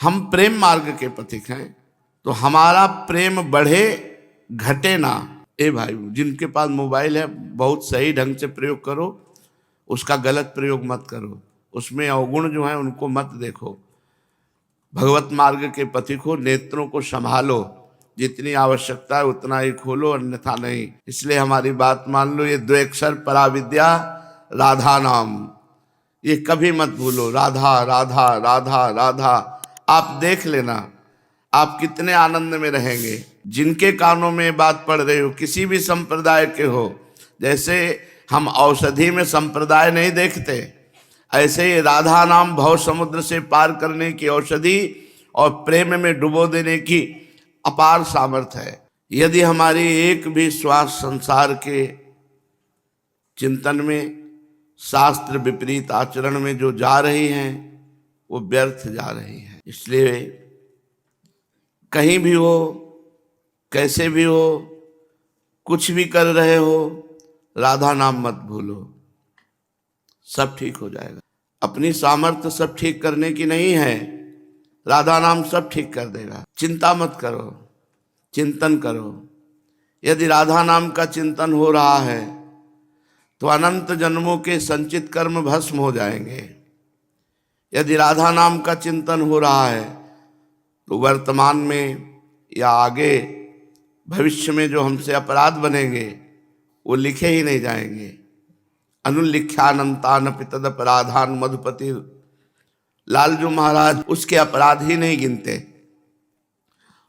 हम प्रेम मार्ग के पथिक हैं, तो हमारा प्रेम बढ़े घटे ना। ए भाई, जिनके पास मोबाइल है बहुत सही ढंग से प्रयोग करो, उसका गलत प्रयोग मत करो, उसमें अवगुण जो है उनको मत देखो। भगवत मार्ग के पथिक हो, नेत्रों को संभालो, जितनी आवश्यकता है उतना ही खोलो, अन्यथा नहीं। इसलिए हमारी बात मान लो, ये द्वैक्षर पराविद्या राधा नाम, ये कभी मत भूलो। राधा राधा राधा राधा, आप देख लेना आप कितने आनंद में रहेंगे। जिनके कानों में बात पड़ रही हो, किसी भी संप्रदाय के हो, जैसे हम औषधि में संप्रदाय नहीं देखते, ऐसे ही राधा नाम भव समुद्र से पार करने की औषधि और प्रेम में डुबो देने की अपार सामर्थ्य है। यदि हमारी एक भी श्वास संसार के चिंतन में, शास्त्र विपरीत आचरण में जो जा रही हैं, वो व्यर्थ जा रही है। इसलिए कहीं भी हो, कैसे भी हो, कुछ भी कर रहे हो, राधा नाम मत भूलो, सब ठीक हो जाएगा। अपनी सामर्थ्य सब ठीक करने की नहीं है, राधा नाम सब ठीक कर देगा। चिंता मत करो, चिंतन करो। यदि राधा नाम का चिंतन हो रहा है तो अनंत जन्मों के संचित कर्म भस्म हो जाएंगे। यदि राधा नाम का चिंतन हो रहा है तो वर्तमान में या आगे भविष्य में जो हमसे अपराध बनेंगे वो लिखे ही नहीं जाएंगे। अनुलिख्यानंतान पितद अपराधान मधुपति, लालजू महाराज उसके अपराध ही नहीं गिनते।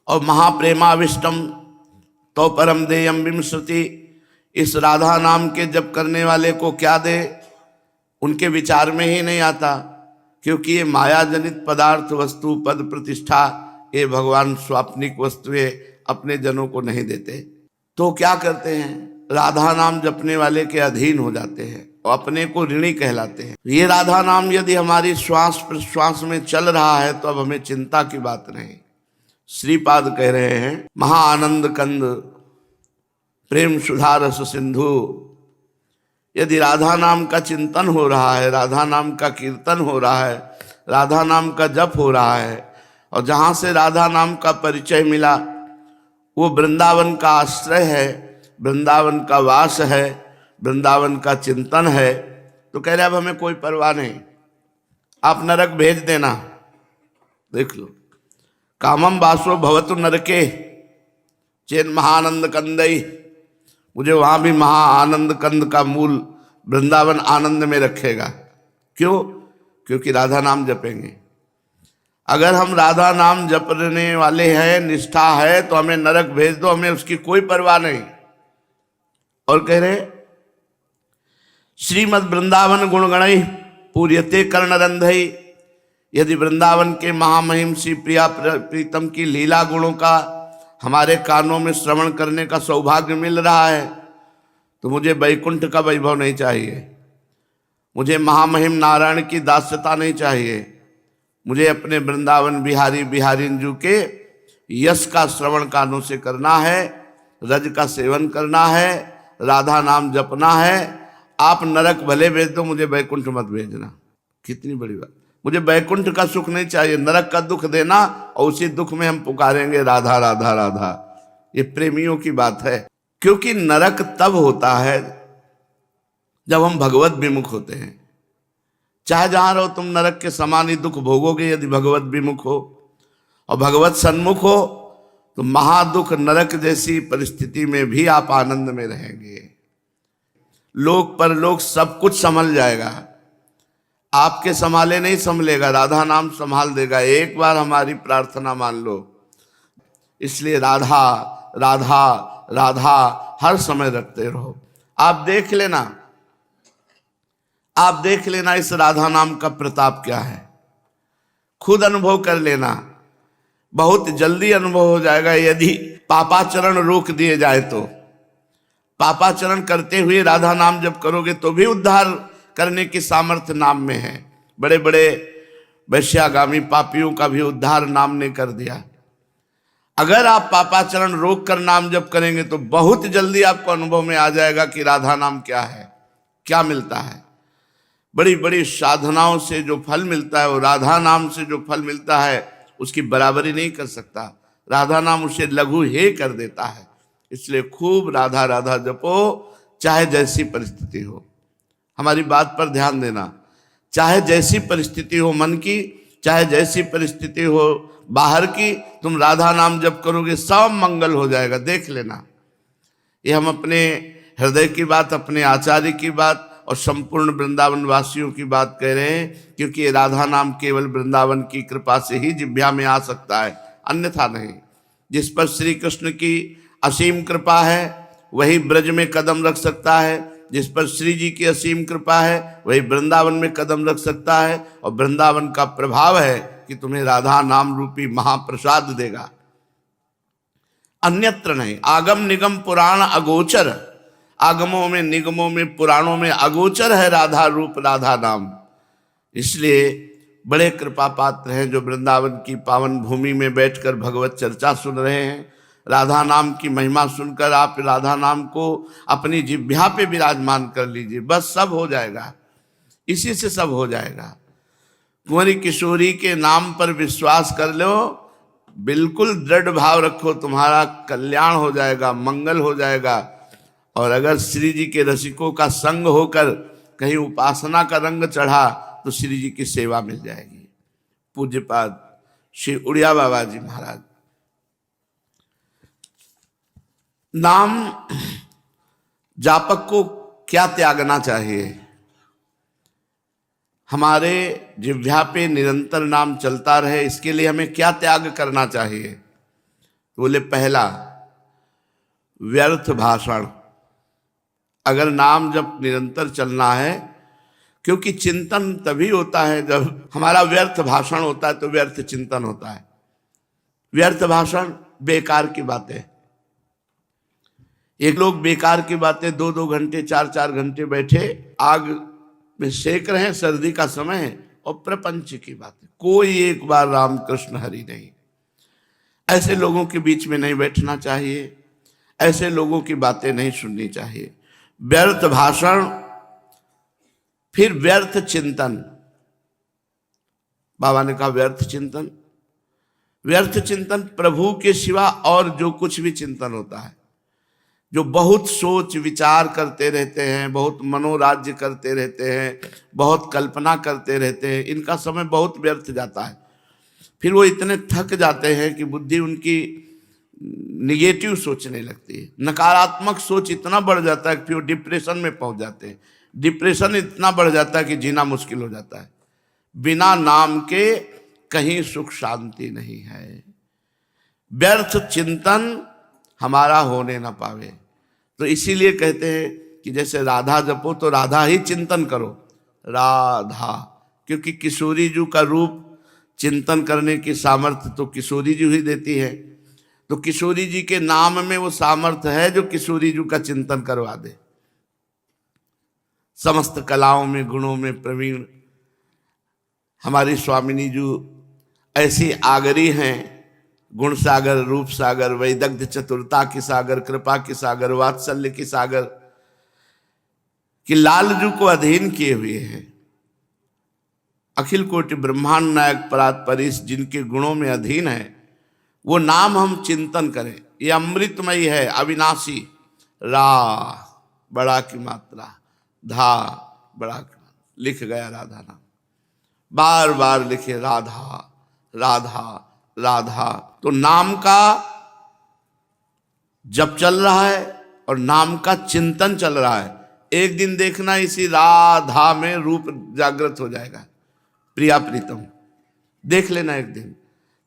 और महाप्रेमाविष्टम तो परम देयम विमश्रुति, इस राधा नाम के जप करने वाले को क्या दे, उनके विचार में ही नहीं आता, क्योंकि ये माया जनित पदार्थ वस्तु पद प्रतिष्ठा, ये भगवान स्वाप्निक वस्तुएं अपने जनों को नहीं देते। तो क्या करते हैं, राधा नाम जपने वाले के अधीन हो जाते हैं और अपने को ऋणी कहलाते हैं। ये राधा नाम यदि हमारी श्वास प्रश्वास में चल रहा है तो अब हमें चिंता की बात नहीं। श्रीपाद कह रहे हैं, महाआनंद कंद प्रेम सुधा रस सिंधु, यदि राधा नाम का चिंतन हो रहा है, राधा नाम का कीर्तन हो रहा है, राधा नाम का जप हो रहा है, और जहाँ से राधा नाम का परिचय मिला वो वृंदावन का आश्रय है, वृंदावन का वास है, वृंदावन का चिंतन है, तो कह रहे अब हमें कोई परवाह नहीं, आप नरक भेज देना। देख लो, कामम वासो भवतु नरके चेन महानंद कंदई, मुझे वहाँ भी महाआनंद कंद का मूल वृंदावन आनंद में रखेगा। क्यों? क्योंकि राधा नाम जपेंगे। अगर हम राधा नाम जपने वाले हैं, निष्ठा है, तो हमें नरक भेज दो, हमें उसकी कोई परवाह नहीं। और कह रहे श्रीमद वृंदावन गुणगणई पूर्यते कर्णरंधई, यदि वृंदावन के महामहिम श्री प्रिया प्रीतम की लीला गुणों का हमारे कानों में श्रवण करने का सौभाग्य मिल रहा है तो मुझे वैकुंठ का वैभव नहीं चाहिए, मुझे महामहिम नारायण की दास्यता नहीं चाहिए, मुझे अपने वृंदावन बिहारी बिहारिंजू के यश का श्रवण कानों से करना है, रज का सेवन करना है, राधा नाम जपना है। आप नरक भले भेज दो, मुझे वैकुंठ मत भेजना। कितनी बड़ी बात, मुझे वैकुंठ का सुख नहीं चाहिए, नरक का दुख देना, और उसी दुख में हम पुकारेंगे राधा राधा राधा। ये प्रेमियों की बात है, क्योंकि नरक तब होता है जब हम भगवत विमुख होते हैं। चाहे जहां रहो तुम नरक के समान ही दुख भोगोगे यदि भगवत विमुख हो, और भगवत सन्मुख हो तो महादुख नरक जैसी परिस्थिति में भी आप आनंद में रहेंगे। लोक परलोक सब कुछ संभल जाएगा, आपके संभाले नहीं संभलेगा, राधा नाम संभाल देगा। एक बार हमारी प्रार्थना मान लो। इसलिए राधा राधा राधा हर समय रखते रहो। आप देख लेना, आप देख लेना इस राधा नाम का प्रताप क्या है, खुद अनुभव कर लेना, बहुत जल्दी अनुभव हो जाएगा। यदि पापाचरण रोक दिए जाए तो, पापाचरण करते हुए राधा नाम जब करोगे तो भी उद्धार करने की सामर्थ्य नाम में है। बड़े बड़े वैश्यागामी पापियों का भी उद्धार नाम ने कर दिया। अगर आप पापाचरण रोक कर नाम जप करेंगे तो बहुत जल्दी आपको अनुभव में आ जाएगा कि राधा नाम क्या है, क्या मिलता है। बड़ी बड़ी साधनाओं से जो फल मिलता है, वो राधा नाम से जो फल मिलता है उसकी बराबरी नहीं कर सकता। राधा नाम उसे लघु हे कर देता है। इसलिए खूब राधा राधा जपो, चाहे जैसी परिस्थिति हो। हमारी बात पर ध्यान देना, चाहे जैसी परिस्थिति हो मन की, चाहे जैसी परिस्थिति हो बाहर की, तुम राधा नाम जप करोगे सब मंगल हो जाएगा। देख लेना, ये हम अपने हृदय की बात, अपने आचार्य की बात और संपूर्ण वृंदावन वासियों की बात कह रहे हैं, क्योंकि ये राधा नाम केवल वृंदावन की कृपा से ही जिह्वा में आ सकता है, अन्यथा नहीं। जिस पर श्री कृष्ण की असीम कृपा है वही ब्रज में कदम रख सकता है, जिस पर श्री जी की असीम कृपा है वही वृंदावन में कदम रख सकता है। और वृंदावन का प्रभाव है कि तुम्हें राधा नाम रूपी महाप्रसाद देगा, अन्यत्र नहीं। आगम निगम पुराण अगोचर, आगमों में निगमों में पुराणों में अगोचर है राधा रूप राधा नाम। इसलिए बड़े कृपा पात्र हैं जो वृंदावन की पावन भूमि में बैठकर भगवत चर्चा सुन रहे हैं। राधा नाम की महिमा सुनकर आप राधा नाम को अपनी जिह्वा पे विराजमान कर लीजिए, बस सब हो जाएगा, इसी से सब हो जाएगा। कुंवरी किशोरी के नाम पर विश्वास कर लो, बिल्कुल दृढ़ भाव रखो, तुम्हारा कल्याण हो जाएगा, मंगल हो जाएगा। और अगर श्री जी के रसिकों का संग होकर कहीं उपासना का रंग चढ़ा तो श्री जी की सेवा मिल जाएगी। पूज्यपाद श्री उड़िया बाबा जी महाराज। नाम जापक को क्या त्यागना चाहिए? हमारे जिह्वा पे निरंतर नाम चलता रहे, इसके लिए हमें क्या त्याग करना चाहिए? बोले पहला, व्यर्थ भाषण। अगर नाम जब निरंतर चलना है, क्योंकि चिंतन तभी होता है जब हमारा व्यर्थ भाषण होता है, तो व्यर्थ चिंतन होता है। व्यर्थ भाषण बेकार की बातें, एक लोग बेकार की बातें 2-2 घंटे 4-4 घंटे बैठे आग में सेक रहे हैं, सर्दी का समय है, और प्रपंच की बातें, कोई एक बार राम कृष्ण हरि नहीं। ऐसे लोगों के बीच में नहीं बैठना चाहिए, ऐसे लोगों की बातें नहीं सुननी चाहिए। व्यर्थ भाषण, फिर व्यर्थ चिंतन। बाबा ने कहा व्यर्थ चिंतन, व्यर्थ चिंतन प्रभु के सिवा और जो कुछ भी चिंतन होता है, जो बहुत सोच विचार करते रहते हैं, बहुत मनोराज्य करते रहते हैं, बहुत कल्पना करते रहते हैं, इनका समय बहुत व्यर्थ जाता है। फिर वो इतने थक जाते हैं कि बुद्धि उनकी निगेटिव सोचने लगती है, नकारात्मक सोच इतना बढ़ जाता है कि फिर वो डिप्रेशन में पहुंच जाते हैं। डिप्रेशन इतना बढ़ जाता है कि जीना मुश्किल हो जाता है। बिना नाम के कहीं सुख शांति नहीं है। व्यर्थ चिंतन हमारा होने ना पावे, तो इसीलिए कहते हैं कि जैसे राधा जपो तो राधा ही चिंतन करो, राधा, क्योंकि किशोरी जी का रूप चिंतन करने की सामर्थ्य तो किशोरी जी ही देती है। तो किशोरी जी के नाम में वो सामर्थ्य है जो किशोरी जी का चिंतन करवा दे। समस्त कलाओं में गुणों में प्रवीण हमारी स्वामिनी जी ऐसी आगरी हैं, गुण सागर, रूप सागर, वैदग्ध चतुरता की सागर, कृपा की सागर, वात्सल्य की सागर, कि लालजू को अधीन किए हुए हैं। अखिल कोटि ब्रह्मांड नायक परात परीश जिनके गुणों में अधीन है, वो नाम हम चिंतन करें। ये अमृतमयी है, अविनाशी। रा बड़ा की मात्रा, धा बड़ा की, लिख गया राधा नाम, बार बार लिखे राधा राधा राधा। तो नाम का जब चल रहा है और नाम का चिंतन चल रहा है, एक दिन देखना इसी राधा में रूप जागृत हो जाएगा। प्रिया प्रीतम देख लेना, एक दिन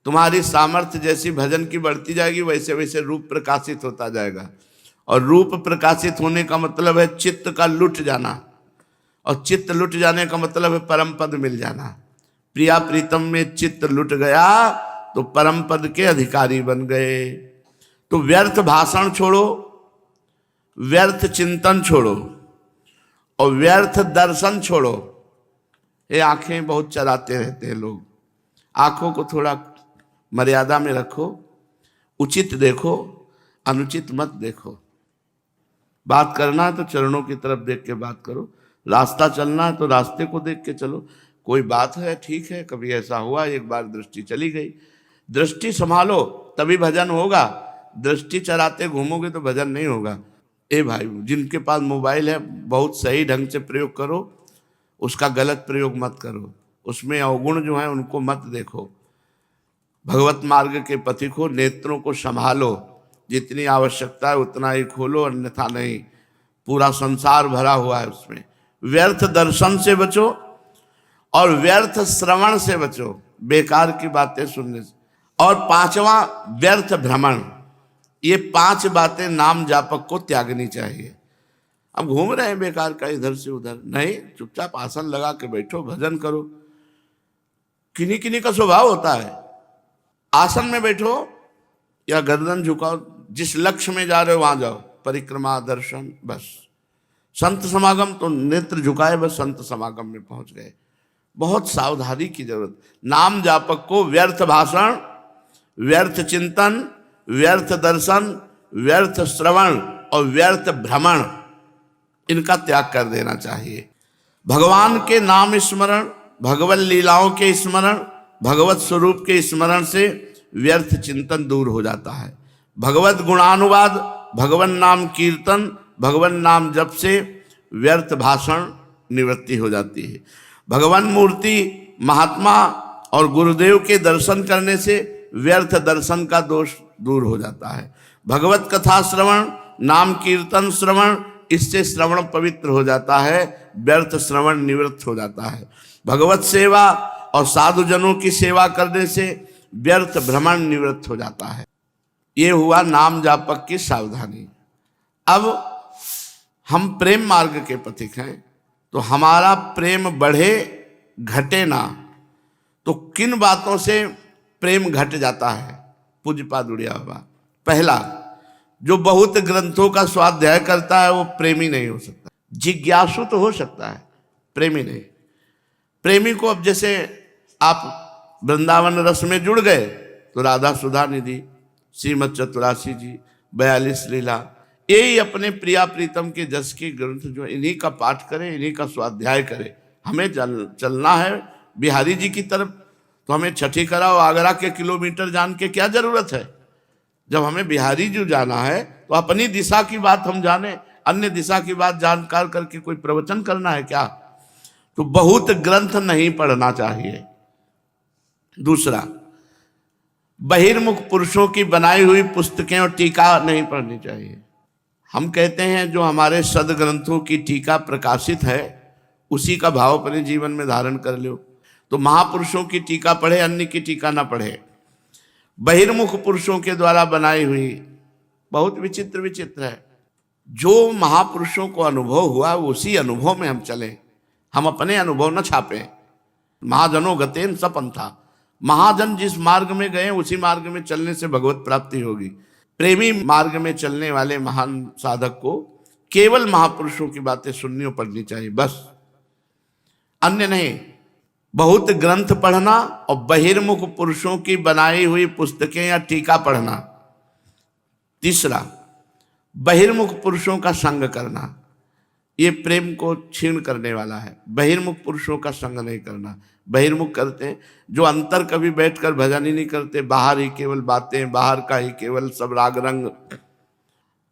तुम्हारी सामर्थ्य जैसी भजन की बढ़ती जाएगी वैसे वैसे रूप प्रकाशित होता जाएगा। और रूप प्रकाशित होने का मतलब है चित्त का लुट जाना, और चित्त लुट जाने का मतलब है परम पद मिल जाना। प्रिया प्रीतम में चित्त लुट गया तो परम पद के अधिकारी बन गए। तो व्यर्थ भाषण छोड़ो, व्यर्थ चिंतन छोड़ो, और व्यर्थ दर्शन छोड़ो। ये आंखें बहुत चलाते रहते हैं लोग, आंखों को थोड़ा मर्यादा में रखो, उचित देखो, अनुचित मत देखो। बात करना है तो चरणों की तरफ देख के बात करो, रास्ता चलना है तो रास्ते को देख के चलो। कोई बात है ठीक है, कभी ऐसा हुआ एक बार दृष्टि चली गई, दृष्टि संभालो तभी भजन होगा। दृष्टि चराते घूमोगे तो भजन नहीं होगा। ए भाई, जिनके पास मोबाइल है बहुत सही ढंग से प्रयोग करो, उसका गलत प्रयोग मत करो। उसमें अवगुण जो है उनको मत देखो। भगवत मार्ग के पथिक हो, नेत्रों को संभालो, जितनी आवश्यकता है उतना ही खोलो, अन्यथा नहीं। पूरा संसार भरा हुआ है उसमें। व्यर्थ दर्शन से बचो और व्यर्थ श्रवण से बचो, बेकार की बातें सुनने से। और पांचवा, व्यर्थ भ्रमण। ये 5 बातें नाम जापक को त्यागनी चाहिए। अब घूम रहे हैं बेकार का इधर से उधर, नहीं, चुपचाप आसन लगा के बैठो, भजन करो। किन्हीं किन्हीं का स्वभाव होता है, आसन में बैठो या गर्दन झुकाओ, जिस लक्ष्य में जा रहे हो वहां जाओ, परिक्रमा, दर्शन, बस। संत समागम तो नेत्र झुकाए बस संत समागम में पहुंच गए। बहुत सावधानी की जरूरत। नाम जापक को व्यर्थ भाषण, व्यर्थ चिंतन, व्यर्थ दर्शन, व्यर्थ श्रवण और व्यर्थ भ्रमण, इनका त्याग कर देना चाहिए। भगवान के नाम स्मरण, भगवत लीलाओं के स्मरण, भगवत स्वरूप के स्मरण से व्यर्थ चिंतन दूर हो जाता है। भगवत गुणानुवाद, भगवान नाम कीर्तन, भगवान नाम जप से व्यर्थ भाषण निवृत्ति हो जाती है। भगवान मूर्ति, महात्मा और गुरुदेव के दर्शन करने से व्यर्थ दर्शन का दोष दूर हो जाता है। भगवत कथा श्रवण, नाम कीर्तन श्रवण, इससे श्रवण पवित्र हो जाता है, व्यर्थ श्रवण निवृत्त हो जाता है। भगवत सेवा और साधुजनों की सेवा करने से व्यर्थ भ्रमण निवृत्त हो जाता है। ये हुआ नाम जापक की सावधानी। अब हम प्रेम मार्ग के पथिक हैं, तो हमारा प्रेम बढ़े घटे ना। तो किन बातों से प्रेम घट जाता है? पूज्यपाद उड़िया बाबा। पहला, जो बहुत ग्रंथों का स्वाध्याय करता है वो प्रेमी नहीं हो सकता। जिज्ञासु तो हो सकता है, प्रेमी नहीं। प्रेमी को, अब जैसे आप वृंदावन रस में जुड़ गए तो राधा सुधा निधि, श्रीमद चतुरासी जी, 42 लीला, यही अपने प्रिया प्रीतम के जस के ग्रंथ जो, इन्हीं का पाठ करें, इन्हीं का स्वाध्याय करें। हमें चलना है बिहारी जी की तरफ, तो हमें छठी कराओ आगरा के किलोमीटर जान के क्या जरूरत है? जब हमें बिहारी जी जाना है तो अपनी दिशा की बात हम जाने, अन्य दिशा की बात जानकार करके कोई प्रवचन करना है क्या? तो बहुत ग्रंथ नहीं पढ़ना चाहिए। दूसरा, बहिर्मुख पुरुषों की बनाई हुई पुस्तकें और टीका नहीं पढ़नी चाहिए। हम कहते हैं जो हमारे सदग्रंथों की टीका प्रकाशित है उसी का भाव अपने जीवन में धारण कर लो। तो महापुरुषों की टीका पढ़े, अन्य की टीका ना पढ़े। बहिर्मुख पुरुषों के द्वारा बनाई हुई बहुत विचित्र विचित्र है। जो महापुरुषों को अनुभव हुआ उसी अनुभव में हम चलें, हम अपने अनुभव न छापें। महाजनों गतेन सपंथा, महाजन जिस मार्ग में गए उसी मार्ग में चलने से भगवत प्राप्ति होगी। प्रेमी मार्ग में चलने वाले महान साधक को केवल महापुरुषों की बातें सुननी और पढ़नी चाहिए, बस, अन्य नहीं। बहुत ग्रंथ पढ़ना और बहिर्मुख पुरुषों की बनाई हुई पुस्तकें या टीका पढ़ना। तीसरा, बहिर्मुख पुरुषों का संग करना, ये प्रेम को छीन करने वाला है। बहिर्मुख पुरुषों का संग नहीं करना। बहिर्मुख करते हैं जो अंतर कभी बैठकर भजन ही नहीं करते, बाहर ही केवल बातें, बाहर का ही केवल सब राग रंग।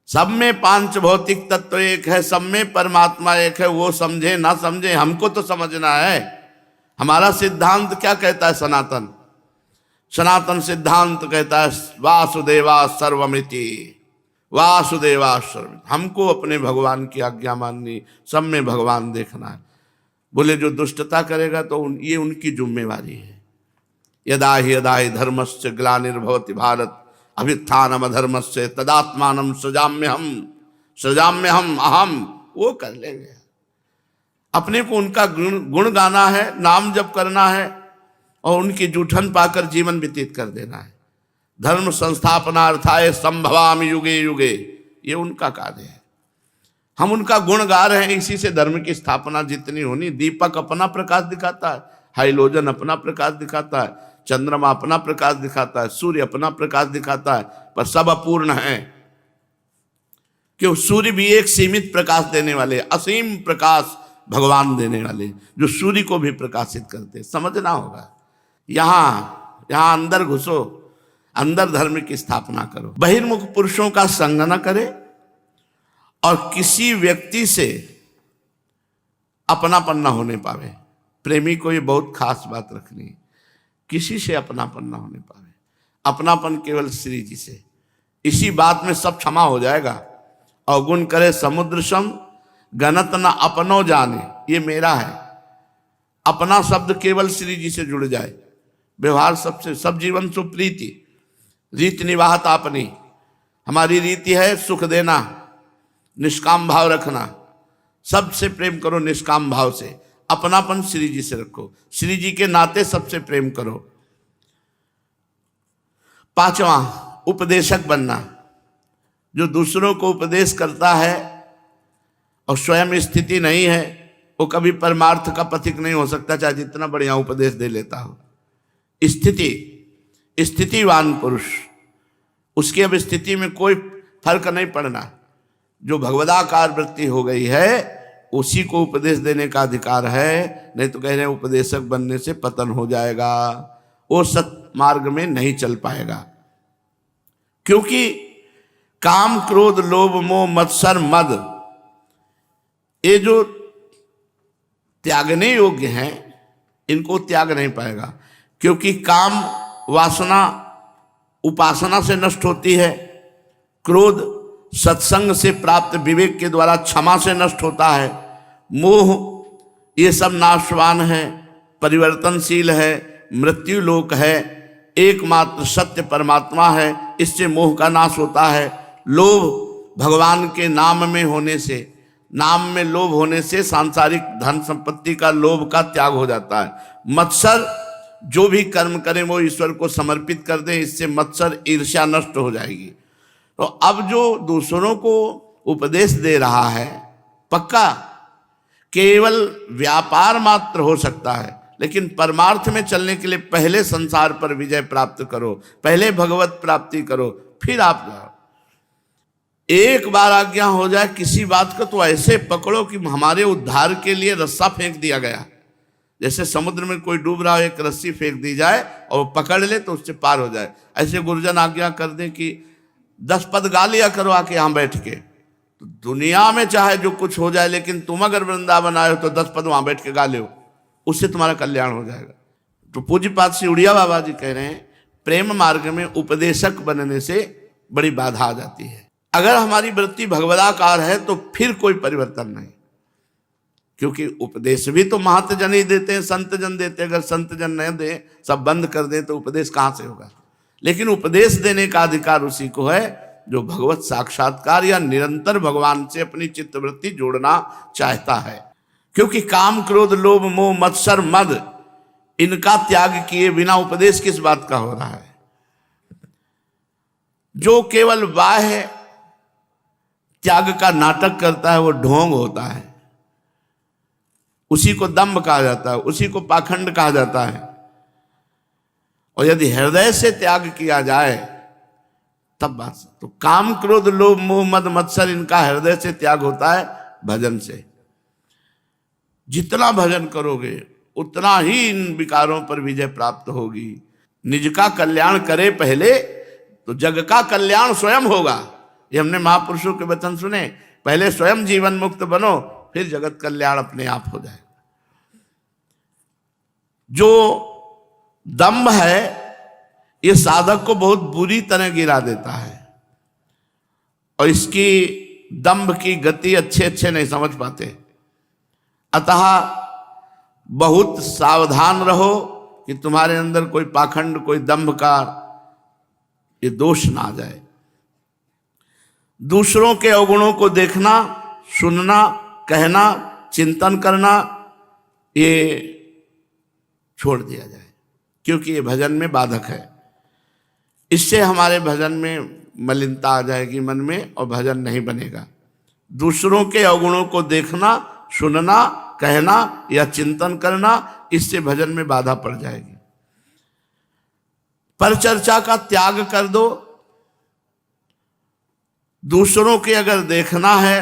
सब में 5 भौतिक तत्व एक है, सब में परमात्मा एक है। वो समझे ना समझे, हमको तो समझना है। हमारा सिद्धांत क्या कहता है? सनातन सनातन सिद्धांत कहता है वासुदेवा सर्वमिति, वासुदेवा सर्व। हमको अपने भगवान की आज्ञा माननी, सब में भगवान देखना है। बोले जो दुष्टता करेगा तो ये उनकी जिम्मेवारी है। यदा ही धर्मस्य ग्लानिर्भवति भारत अभ्युत्थानम अधर्मस्य तदात्मानं सृजाम्यहम अहम, वो कर लेंगे। अपने को उनका गुण गाना है, नाम जप करना है और उनकी जूठन पाकर जीवन व्यतीत कर देना है। धर्म संस्थापनार्थाय संभवामि युगे युगे, ये उनका कार्य है। हम उनका गुण गा रहे हैं, इसी से धर्म की स्थापना जितनी होनी। दीपक अपना प्रकाश दिखाता है, हाइलोजन अपना प्रकाश दिखाता है, चंद्रमा अपना प्रकाश दिखाता है, सूर्य अपना प्रकाश दिखाता है, पर सब अपूर्ण है। क्यों? सूर्य भी एक सीमित प्रकाश देने वाले, असीम प्रकाश भगवान देने वाले, जो सूर्य को भी प्रकाशित करते। समझना होगा। यहाँ अंदर घुसो, अंदर धर्म की स्थापना करो। बहिर्मुख पुरुषों का संग न करे और किसी व्यक्ति से अपनापन न होने पावे। प्रेमी को ये बहुत खास बात रखनी है, किसी से अपनापन न होने पावे। अपनापन केवल श्री जी से। इसी बात में सब क्षमा हो जाएगा। अवगुण करे समुद्र सम, गणत न अपनो जाने, ये मेरा है। अपना शब्द केवल श्री जी से जुड़ जाए। व्यवहार सबसे, सब जीवन सु प्रीति, रीति निवाहत आपनी। हमारी रीति है सुख देना, निष्काम भाव रखना। सबसे प्रेम करो निष्काम भाव से। अपनापन श्री जी से रखो, श्री जी के नाते सबसे प्रेम करो। पांचवा, उपदेशक बनना। जो दूसरों को उपदेश करता है और स्वयं स्थिति नहीं है, वो कभी परमार्थ का पथिक नहीं हो सकता, चाहे जितना बढ़िया उपदेश दे लेता हो। स्थितिवान पुरुष, उसकी अब स्थिति में कोई फर्क नहीं पड़ना। जो भगवदाकार वृत्ति हो गई है उसी को उपदेश देने का अधिकार है। नहीं तो कह रहे हैं उपदेशक बनने से पतन हो जाएगा, वो सत मार्ग में नहीं चल पाएगा। क्योंकि काम क्रोध लोभ मोह मत्सर मद, ये जो त्यागने योग्य हैं इनको त्याग नहीं पाएगा। क्योंकि काम वासना उपासना से नष्ट होती है, क्रोध सत्संग से प्राप्त विवेक के द्वारा क्षमा से नष्ट होता है, मोह ये सब नाशवान है, परिवर्तनशील है, मृत्यु लोक है, एकमात्र सत्य परमात्मा है, इससे मोह का नाश होता है। लोभ भगवान के नाम में होने से, नाम में लोभ होने से सांसारिक धन संपत्ति का लोभ का त्याग हो जाता है। मत्सर, जो भी कर्म करें वो ईश्वर को समर्पित कर दें, इससे मत्सर ईर्ष्या नष्ट हो जाएगी। तो अब जो दूसरों को उपदेश दे रहा है, पक्का केवल व्यापार मात्र हो सकता है, लेकिन परमार्थ में चलने के लिए पहले संसार पर विजय प्राप्त करो, पहले भगवत प्राप्ति करो, फिर आप जाओ। एक बार आज्ञा हो जाए किसी बात का तो ऐसे पकड़ो कि हमारे उद्धार के लिए रस्सा फेंक दिया गया। जैसे समुद्र में कोई डूब रहा हो, एक रस्सी फेंक दी जाए और वो पकड़ ले तो उससे पार हो जाए। ऐसे गुरुजन आज्ञा कर दें कि 10 पद गा लिया करो आके यहाँ बैठ के, तो दुनिया में चाहे जो कुछ हो जाए, लेकिन तुम अगर वृंदावन आए हो तो 10 पद वहां बैठ के गा लो, उससे तुम्हारा कल्याण हो जाएगा। तो पूज्यपाद श्री उड़िया बाबा जी कह रहे हैं, प्रेम मार्ग में उपदेशक बनने से बड़ी बाधा आ जाती है। अगर हमारी वृत्ति भगवदाकार है तो फिर कोई परिवर्तन नहीं, क्योंकि उपदेश भी तो महत जन ही देते हैं, संत जन देते हैं। अगर संत जन नहीं दे, सब बंद कर दे, तो उपदेश कहाँ से होगा। लेकिन उपदेश देने का अधिकार उसी को है जो भगवत साक्षात्कार या निरंतर भगवान से अपनी चित्तवृत्ति जोड़ना चाहता है। क्योंकि काम क्रोध लोभ मोह मत्सर मद, इनका त्याग किए बिना उपदेश किस बात का हो रहा है। जो केवल बाह्य त्याग का नाटक करता है वो ढोंग होता है, उसी को दंभ कहा जाता है, उसी को पाखंड कहा जाता है। और यदि हृदय से त्याग किया जाए तब बात। तो काम क्रोध लोभ मोह मद मत्सर, इनका हृदय से त्याग होता है भजन से। जितना भजन करोगे उतना ही इन विकारों पर विजय प्राप्त होगी। निज का कल्याण करे पहले तो जग का कल्याण स्वयं होगा। ये हमने महापुरुषों के वचन सुने, पहले स्वयं जीवन मुक्त बनो, फिर जगत कल्याण अपने आप हो जाए। जो दंभ है ये साधक को बहुत बुरी तरह गिरा देता है, और इसकी दंभ की गति अच्छे नहीं समझ पाते। अतः बहुत सावधान रहो कि तुम्हारे अंदर कोई पाखंड, कोई दंभ का ये दोष ना आ जाए। दूसरों के अवगुणों को देखना, सुनना, कहना, चिंतन करना, ये छोड़ दिया जाए, क्योंकि ये भजन में बाधक है। इससे हमारे भजन में मलिनता आ जाएगी मन में, और भजन नहीं बनेगा। दूसरों के अवगुणों को देखना, सुनना, कहना या चिंतन करना, इससे भजन में बाधा पड़ जाएगी। पर चर्चा का त्याग कर दो। दूसरों के अगर देखना है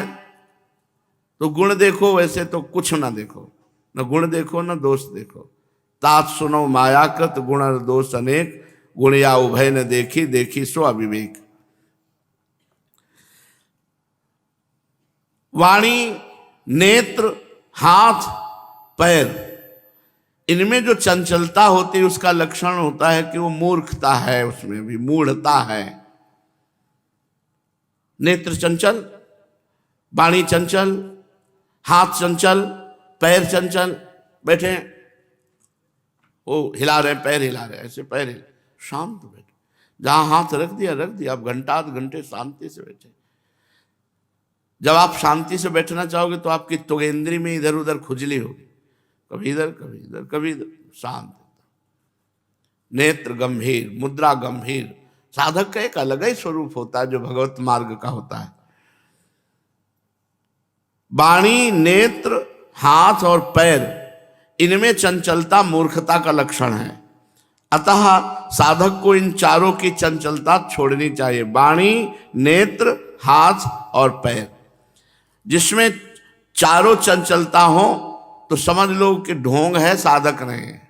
तो गुण देखो, वैसे तो कुछ ना देखो, न गुण देखो न दोष देखो। तात सुनो मायाकृत गुण और दोष अनेक, गुण या उभय न देखी, देखी सो अविवेक। वाणी, नेत्र, हाथ, पैर, इनमें जो चंचलता होती है उसका लक्षण होता है कि वो मूर्खता है, उसमें भी मूढ़ता है। नेत्र चंचल, वाणी चंचल, हाथ चंचल, पैर चंचल, बैठे वो हिला रहे, पैर हिला रहे, ऐसे पैर हिला, शांत बैठे। जहां हाथ रख दिया रख दिया, आप घंटा आध घंटे शांति से बैठे। जब आप शांति से बैठना चाहोगे तो आपकी त्वगेंद्री में इधर उधर खुजली होगी, कभी इधर कभी इधर कभी इधर, शांत। नेत्र गंभीर, मुद्रा गंभीर। साधक का एक अलग ही स्वरूप होता है जो भगवत मार्ग का होता है। वाणी, नेत्र, हाथ और पैर, इनमें चंचलता मूर्खता का लक्षण है। अतः साधक को इन चारों की चंचलता छोड़नी चाहिए। वाणी, नेत्र, हाथ और पैर, जिसमें चारों चंचलता हो तो समझ लो कि ढोंग है, साधक नहीं है।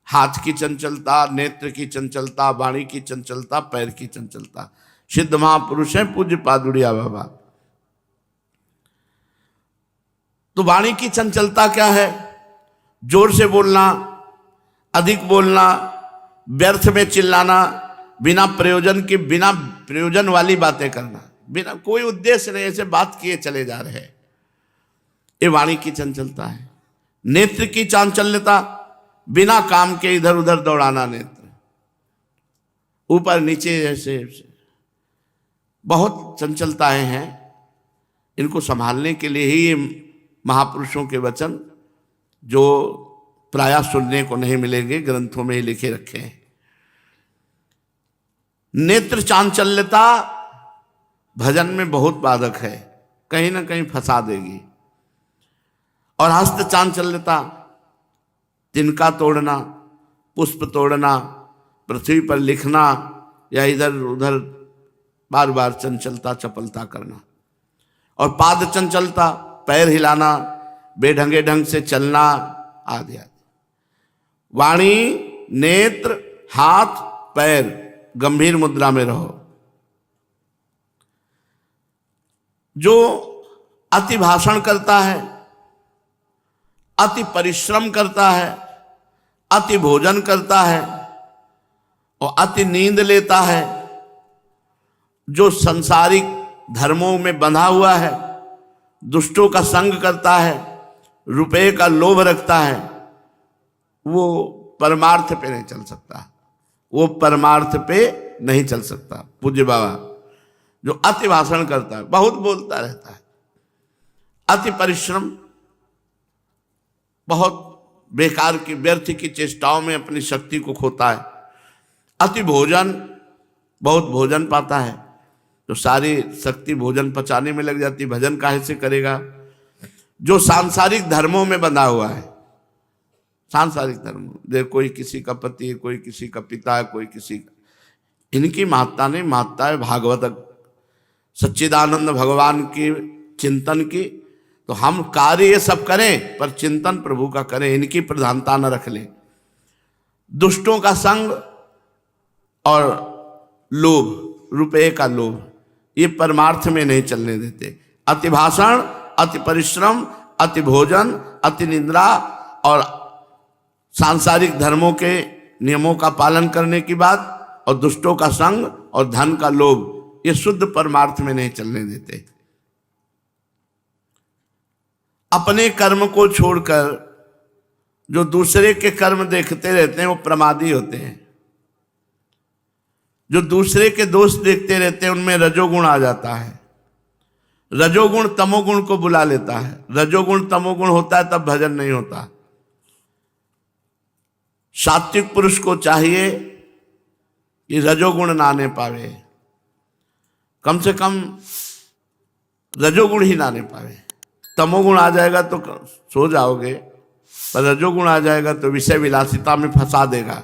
हाथ की चंचलता, नेत्र की चंचलता, वाणी की चंचलता, पैर की चंचलता। सिद्ध महापुरुष है पूज्य पादुड़िया बाबा। तो वाणी की चंचलता क्या है? जोर से बोलना, अधिक बोलना, व्यर्थ में चिल्लाना, बिना प्रयोजन की, बिना प्रयोजन वाली बातें करना, बिना कोई उद्देश्य नहीं, ऐसे बात किए चले जा रहे हैं, ये वाणी की चंचलता है। नेत्र की चांचल्यता, बिना काम के इधर उधर दौड़ाना, नेत्र ऊपर नीचे, ऐसे बहुत चंचलताएं हैं। इनको संभालने के लिए ही ये महापुरुषों के वचन, जो प्रायः सुनने को नहीं मिलेंगे, ग्रंथों में ही लिखे रखे हैं। नेत्र चांचल्यता भजन में बहुत बाधक है, कहीं ना कहीं फंसा देगी। और हस्त चांचल्यता, तिनका तोड़ना, पुष्प तोड़ना, पृथ्वी पर लिखना या इधर उधर बार बार चंचलता चपलता करना। और पाद चंचलता, पैर हिलाना, बेढंगे ढंग से चलना आदि आदि। वाणी, नेत्र, हाथ, पैर, गंभीर मुद्रा में रहो। जो अति भाषण करता है, अति परिश्रम करता है, अति भोजन करता है और अति नींद लेता है, जो सांसारिक धर्मों में बंधा हुआ है, दुष्टों का संग करता है, रुपए का लोभ रखता है, वो परमार्थ पे नहीं चल सकता। वो परमार्थ पे नहीं चल सकता। पूज्य बाबा, जो अति भाषण करता है, बहुत बोलता रहता है, अति परिश्रम, बहुत बेकार की व्यर्थ की चेष्टाओं में अपनी शक्ति को खोता है, अति भोजन, बहुत भोजन पाता है तो सारी शक्ति भोजन पचाने में लग जाती, भजन काहे से करेगा। जो सांसारिक धर्मों में बंधा हुआ है, सांसारिक धर्म, देख कोई किसी का पति है, कोई किसी का पिता है, कोई किसी का, इनकी महत्ता नहीं, महत्ता है भागवत सच्चिदानंद भगवान की चिंतन की। तो हम कार्य ये सब करें पर चिंतन प्रभु का करें, इनकी प्रधानता न रख लें। दुष्टों का संग और लोभ, रुपये का लोभ, ये परमार्थ में नहीं चलने देते। अति भाषण, अति परिश्रम, अति भोजन, अति निद्रा और सांसारिक धर्मों के नियमों का पालन करने की बात, और दुष्टों का संग और धन का लोभ, ये शुद्ध परमार्थ में नहीं चलने देते। अपने कर्म को छोड़कर जो दूसरे के कर्म देखते रहते हैं वो प्रमादी होते हैं। जो दूसरे के दोष देखते रहते हैं उनमें रजोगुण आ जाता है। रजोगुण तमोगुण को बुला लेता है। रजोगुण तमोगुण होता है तब भजन नहीं होता। सात्विक पुरुष को चाहिए कि रजोगुण ना आने पावे, कम से कम रजोगुण ही ना आने पावे। तमोगुण आ जाएगा तो सो जाओगे, पर रजोगुण आ जाएगा तो विषय विलासिता में फंसा देगा।